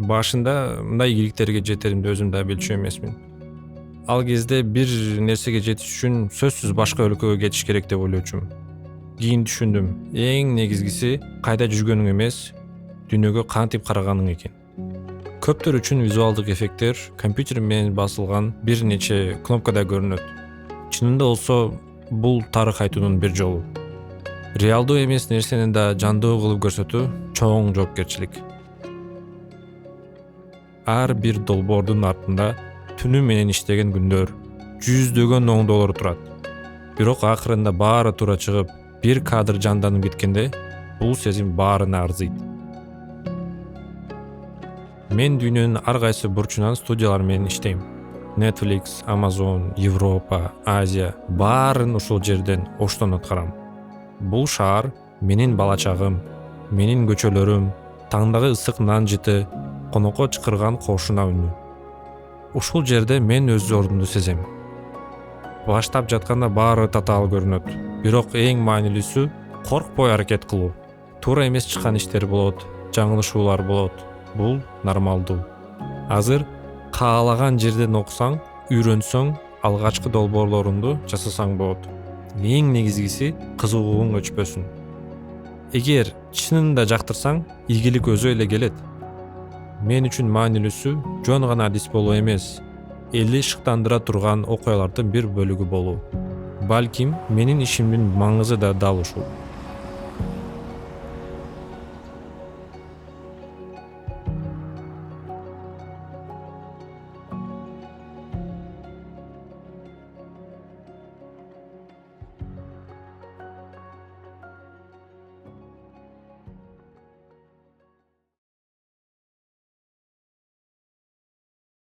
Башында мындай ийгиликтерге жетеримди өзүм да билчү эмесмин. Ал кезде бир нерсеге жетиш үчүн сөзсүз башка өлкөгө кетиш керек деп ойлочумун. Кийин түшүндүм, эң негизгиси кайда жүргөнүң эмес, дүйнөгө кантип караганың экен. Көптөр үчүн визуалдык эффекттер компьютер менен басылган бир нече кнопкада көрүнөт. Чынында болсо бул тарых айтуунун бир жолу. Реалдуу эмес нерсени да жандуу кылып көрсөтүү чоң жоопкерчилик. Ар бир долбоордун артында түнү менен иштеген күндөр, жүздөгөн оңдоолор турат. Бирок акырында баары туура чыгып, бир кадр жанданып кеткенде, бул сезим баарына арзыйт. Мен дүйнөнүн ар кайсы бурчунан студиялар менен иштейм. Netflix, Amazon, Европа, Азия баарын ушул жерден оштон аткарам. Бул шаар менин бала чагым, менин көчөлөрүм, таңдагы ысык нан жыты, конокко чыкырган кошуна үнү. Ушул жерде мен өз ордумду сезем. Баштап жатканда баары татаал көрүнөт, бирок эң маанилүүсү коркпой аракет кылуу. Туура эмес чыккан иштер болот, жаңылышуулар болот. Бул нормалдуу. Азыр каалаган жерден окусаң, үйрөнсөң, алгачкы долбоорлорунду жасасаң болот. Эң негизгиси кызыгууң өчпөсүн. Эгер чынында жактырсаң, ийгилик өзү эле келет. Мен үчүн маанилүүсү жөн гана адис болуу эмес, элди шыктандыра турган окуялардын бир бөлүгү болуу. Балким менин ишимдин маңызы да дал ушул.